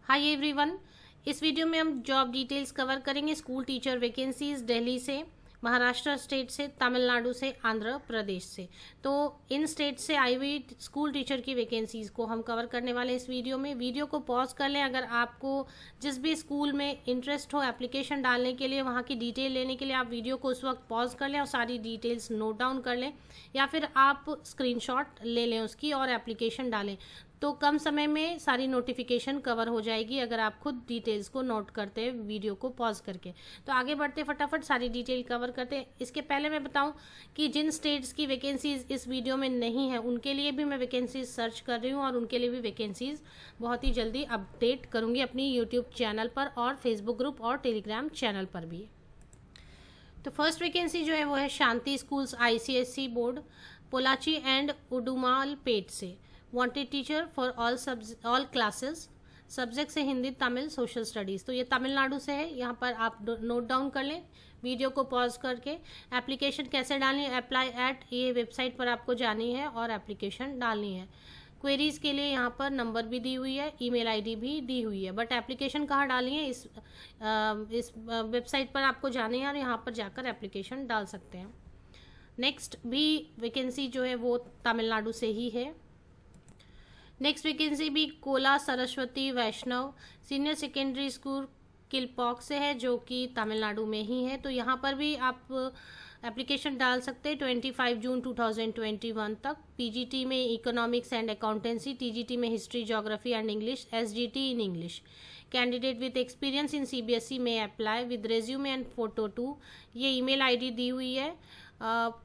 Hi everyone. इस video में हम जॉब डिटेल्स कवर करेंगे। स्कूल टीचर वैकेंसीज दिल्ली से, महाराष्ट्र स्टेट से, तमिलनाडु से, आंध्र प्रदेश से। तो इन स्टेट से आई हुई स्कूल टीचर की वैकेंसीज को हम कवर करने वाले हैं इस वीडियो में। वीडियो को पॉज कर लें अगर आपको जिस भी स्कूल में इंटरेस्ट हो एप्लीकेशन डालने के लिए, वहाँ की डिटेल लेने के लिए आप वीडियो को उस वक्त पॉज कर लें और सारी डिटेल्स नोट डाउन कर लें, या फिर आप स्क्रीनशॉट ले लें उसकी और एप्लीकेशन डालें। तो कम समय में सारी नोटिफिकेशन कवर हो जाएगी अगर आप खुद डिटेल्स को नोट करते हैं वीडियो को पॉज करके। तो आगे बढ़ते फटाफट सारी डिटेल कवर करते हैं। इसके पहले मैं बताऊं कि जिन स्टेट्स की वैकेंसीज इस वीडियो में नहीं है उनके लिए भी मैं वैकेंसीज सर्च कर रही हूँ और उनके लिए भी वैकेंसीज बहुत ही जल्दी अपडेट करूँगी अपनी यूट्यूब चैनल पर और फेसबुक ग्रुप और टेलीग्राम चैनल पर भी। तो फर्स्ट वैकेंसी जो है वो है Shanti schools ICSE board, Pollachi and Udumalpet से। Wanted teacher for all classes, subject से हिंदी, तमिल, सोशल स्टडीज़। तो ये तमिलनाडु से है, यहाँ पर आप नोट डाउन कर लें वीडियो को पॉज करके। एप्लीकेशन कैसे डालनी है, अप्लाई एट ये वेबसाइट पर आपको जानी है और एप्लीकेशन डालनी है। क्वेरीज के लिए यहाँ पर नंबर भी दी हुई है, ईमेल आईडी भी दी हुई है, बट एप्लीकेशन कहाँ डालनी है इस वेबसाइट पर आपको जाने हैं और यहाँ पर जाकर एप्लीकेशन डाल सकते हैं। नेक्स्ट भी वैकेंसी जो है वो तमिलनाडु से ही है। नेक्स्ट वैकेंसी भी कोला सरस्वती वैष्णव सीनियर सेकेंडरी स्कूल किलपॉक से है, जो कि तमिलनाडु में ही है। तो यहाँ पर भी आप एप्लीकेशन डाल सकते हैं 25 जून 2021 तक। PGT में इकोनॉमिक्स एंड अकाउंटेंसी, TGT में history, geography and English, SGT in English. Candidate with experience in CBSE में apply with resume and photo 2। ये ईमेल आईडी दी हुई है।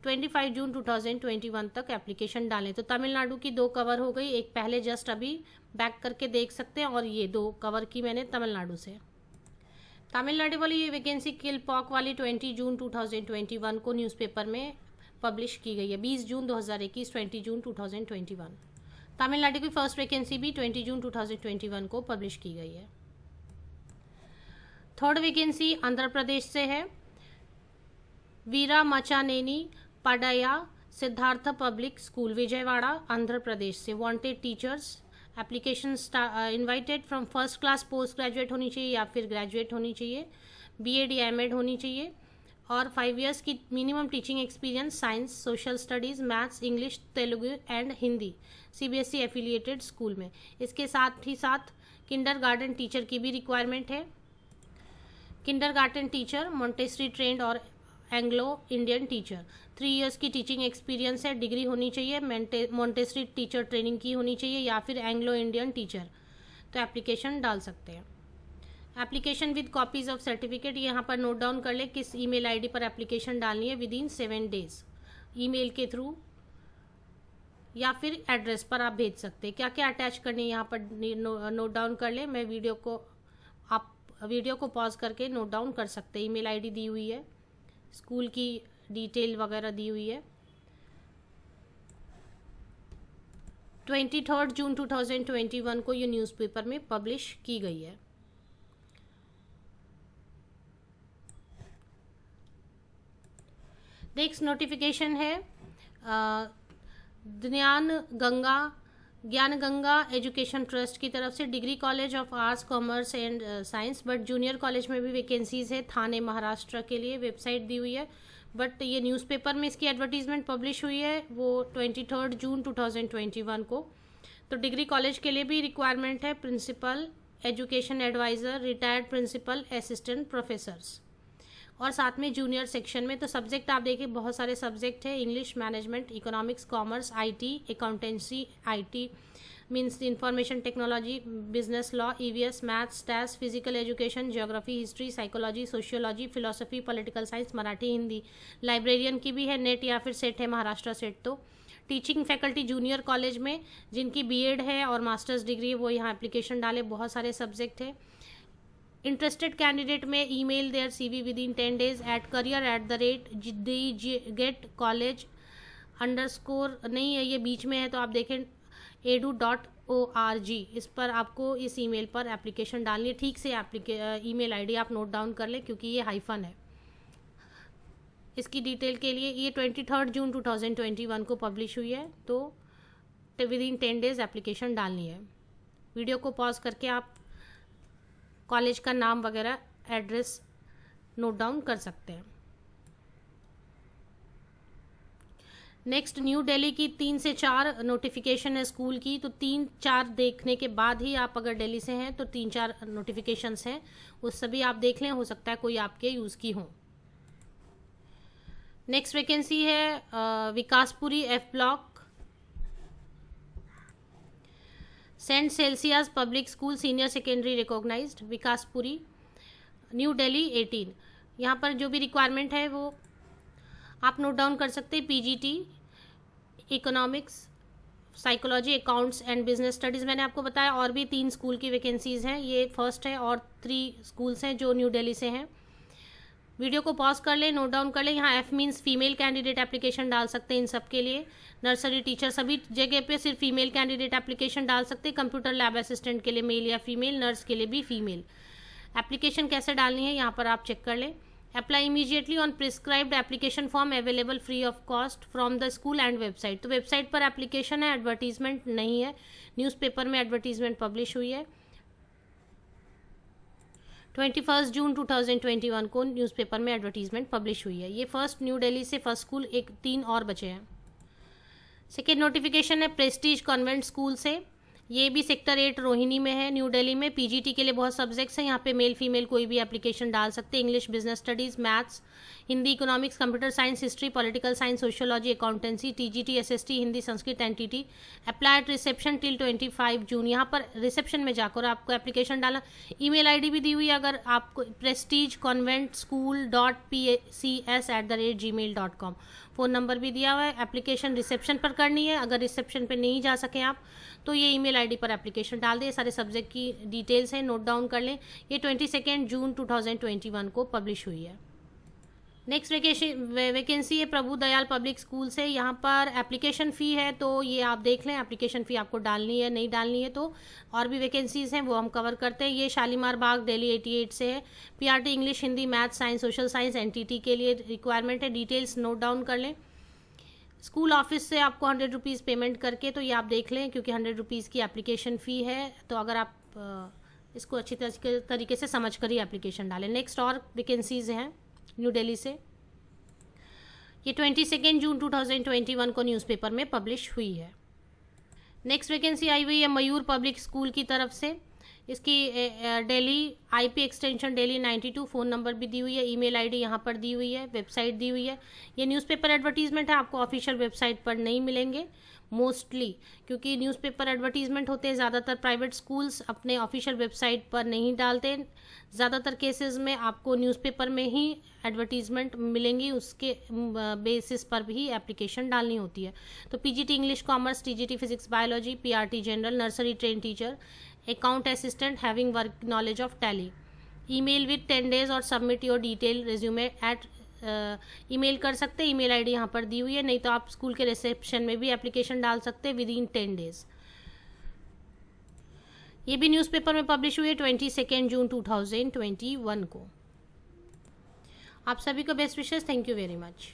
25 जून 2021 तक एप्लीकेशन डालें। तो तमिलनाडु की 2 कवर हो गई, एक पहले जस्ट अभी बैक करके देख सकते हैं और ये 2 कवर की मैंने तमिलनाडु से। तमिलनाडु वाली ये वैकेंसी किलपॉक वाली 20 जून 2021 को न्यूज़पेपर में पब्लिश की गई है। 20 जून 2021, 20 जून 2021। तमिलनाडु की फर्स्ट वैकेंसी भी 20 जून 2021 को पब्लिश की गई है। थर्ड वैकेंसी आंध्र प्रदेश से है। वीरा मचानेनी पडया सिद्धार्थ पब्लिक स्कूल विजयवाड़ा, आंध्र प्रदेश से। Wanted teachers. Application invited from first class post graduate होनी चाहिए या फिर ग्रेजुएट होनी चाहिए, BEd या MAd होनी चाहिए और 5 इयर्स की minimum teaching experience science, social studies, maths, English, Telugu and Hindi CBSE affiliated school में। इसके साथ ही साथ किंडरगार्टन टीचर की भी रिक्वायरमेंट है। किंडरगार्टन टीचर, मोंटेसरी ट्रेंड और एंग्लो इंडियन टीचर। 3 इयर्स की टीचिंग एक्सपीरियंस है, डिग्री होनी चाहिए, मोंटेसरी टीचर ट्रेनिंग की होनी चाहिए या फिर एंग्लो इंडियन टीचर। तो एप्लीकेशन डाल सकते हैं। Application with copies of certificate, यहाँ पर नोट डाउन कर ले किस ईमेल आईडी पर एप्लीकेशन डालनी है विद इन 7 डेज। ईमेल के थ्रू या फिर एड्रेस पर आप भेज सकते हैं। क्या क्या अटैच करनी है यहाँ पर नोट डाउन कर ले। मैं आप वीडियो को पॉज करके नोट डाउन कर सकते हैं। ईमेल आईडी दी हुई है, स्कूल की डिटेल वगैरह दी हुई है। 23 जून 2021 को ये न्यूज़पेपर में पब्लिश की गई है। नेक्स्ट नोटिफिकेशन है ज्ञान गंगा एजुकेशन ट्रस्ट की तरफ से। Degree college of arts, commerce and science, but junior college में भी वैकेंसीज है थाने महाराष्ट्र के लिए। वेबसाइट दी हुई है, बट ये न्यूज़पेपर में इसकी एडवर्टीजमेंट पब्लिश हुई है वो 23 जून 2021 को। तो डिग्री कॉलेज के लिए भी रिक्वायरमेंट है principal, education advisor, retired principal, assistant professors और साथ में जूनियर सेक्शन में। तो सब्जेक्ट आप देखिए बहुत सारे सब्जेक्ट है, English, management, economics, commerce, IT, accountancy, IT means information technology, business law, EVS, maths, stats, physical education, geography, history, psychology, sociology, philosophy, political science, Marathi, Hindi. Librarian की भी है, नेट या फिर सेट है, महाराष्ट्र सेट। तो टीचिंग फैकल्टी जूनियर कॉलेज में जिनकी BEd है और मास्टर्स डिग्री है वो यहाँ एप्लीकेशन डाले। बहुत सारे सब्जेक्ट है। Interested candidate may email their CV within 10 days at career@the.get.college_ नहीं है, ये बीच में है तो आप देखें edu.org, इस पर आपको इस ईमेल पर एप्लीकेशन डालनी है। ठीक से ईमेल आईडी आप नोट डाउन कर लें क्योंकि ये हाइफन है। इसकी डिटेल के लिए ये 23 जून 2021 को पब्लिश हुई है, तो विद इन 10 डेज एप्लीकेशन डालनी है। वीडियो को पॉज करके आप कॉलेज का नाम वगैरह एड्रेस नोट डाउन कर सकते हैं। नेक्स्ट, न्यू दिल्ली की 3 से 4 नोटिफिकेशन है स्कूल की, तो 3-4 देखने के बाद ही आप अगर दिल्ली से हैं तो 3-4 नोटिफिकेशंस हैं, वो सभी आप देख लें, हो सकता है कोई आपके यूज़ की हो। नेक्स्ट वैकेंसी है Vikaspuri F block, saint Cecilia's public school senior secondary recognised, Vikaspuri, new Delhi 18। यहाँ पर जो भी रिक्वायरमेंट है वो आप नोट डाउन कर सकते हैं। PGT, economics, psychology, accounts and business studies मैंने आपको बताया। और भी 3 स्कूल की वैकेंसीज़ हैं, ये फर्स्ट है, और 3 स्कूल्स हैं जो न्यू दिल्ली से हैं। वीडियो को पॉज कर लें, नोट डाउन कर लें। यहाँ F means female candidate application डाल सकते हैं इन सब के लिए। नर्सरी टीचर, सभी जगह पे सिर्फ फीमेल कैंडिडेट एप्लीकेशन डाल सकते हैं। कंप्यूटर लैब असिस्टेंट के लिए मेल या फीमेल, नर्स के लिए भी फीमेल। एप्लीकेशन कैसे डालनी है यहाँ पर आप चेक कर लें। Apply immediately on prescribed application form available free of cost from the school and website. तो वेबसाइट पर एप्लीकेशन है, एडवर्टीजमेंट नहीं है। न्यूज़पेपर में एडवर्टीजमेंट पब्लिश हुई है 21 जून 2021 को न्यूज़पेपर में एडवर्टीजमेंट पब्लिश हुई है। ये फर्स्ट न्यू दिल्ली से फर्स्ट स्कूल, 3 और बचे हैं। सेकेंड नोटिफिकेशन है प्रेस्टीज कॉन्वेंट स्कूल से, ये भी सेक्टर 8 रोहिणी में है, न्यू दिल्ली में। पीजीटी के लिए बहुत सब्जेक्ट्स हैं, यहाँ पे मेल फीमेल कोई भी एप्लीकेशन डाल सकते हैं। English, business studies, maths, Hindi, economics, computer science, history, political science, sociology, accountancy, TGT, SST, Hindi, Sanskrit, NTT. Apply at reception till 25 June. यहाँ पर रिसेप्शन में जाकर आपको एप्लीकेशन डालना। ईमेल आईडी भी दी हुई है, अगर आपको prestigeconsventschool.pcs@gmail.com। फ़ोन नंबर भी दिया हुआ है। एप्लीकेशन रिसेप्शन पर करनी है, अगर रिसेप्शन पर नहीं जा सकें आप तो ये ईमेल आईडी पर एप्लीकेशन डाल दें। सारे सब्जेक्ट की डिटेल्स हैं, नोट डाउन कर लें। ये 22 जून 2021 को पब्लिश हुई है। नेक्स्ट वैकेंसी है प्रभु दयाल पब्लिक स्कूल से। यहाँ पर एप्लीकेशन फ़ी है, तो ये आप देख लें एप्लीकेशन फ़ी आपको डालनी है नहीं डालनी है। तो और भी वैकेंसीज़ हैं वो हम कवर करते हैं। ये शालीमार बाग दिल्ली 88 से है। PRT English, Hindi, maths, science, social science, NTT के लिए रिक्वायरमेंट है। डिटेल्स नोट डाउन कर लें। स्कूल ऑफिस से आपको 100 रुपीज़ पेमेंट करके, तो ये आप देख लें, क्योंकि 100 रुपीज़ की एप्लीकेशन फ़ी है। तो अगर आप इसको अच्छी तरीके से समझ कर ही एप्लीकेशन डालें। नेक्स्ट और वैकेंसीज़ हैं न्यू दिल्ली से, ये 22 जून 2021 को न्यूज़पेपर में पब्लिश हुई है। नेक्स्ट वैकेंसी आई हुई है मयूर पब्लिक स्कूल की तरफ से। इसकी Delhi IP extension Delhi 92, phone number भी दी हुई है, ईमेल आईडी यहाँ पर दी हुई है, वेबसाइट दी हुई है। ये न्यूज़पेपर एडवर्टीजमेंट है, आपको ऑफिशियल वेबसाइट पर नहीं मिलेंगे मोस्टली, क्योंकि न्यूज़पेपर एडवर्टीजमेंट होते हैं ज़्यादातर प्राइवेट स्कूल्स अपने ऑफिशियल वेबसाइट पर नहीं डालते। ज़्यादातर केसेस में आपको न्यूज़पेपर में ही एडवर्टीजमेंट मिलेंगी, उसके बेसिस पर भी एप्लीकेशन डालनी होती है। तो PGT English commerce, TGT physics biology, PRT general, nursery train teacher, account assistant having work knowledge of Tally. Email with 10 days और submit your detail resume at email कर सकते हैं। ईमेल आईडी यहाँ पर दी हुई है, नहीं तो आप स्कूल के रिसेप्शन में भी एप्लीकेशन डाल सकते हैं विद इन 10 days। ये भी न्यूज़पेपर में पब्लिश हुई है 22 जून 2021 को। आप सभी को best wishes. Thank you very much.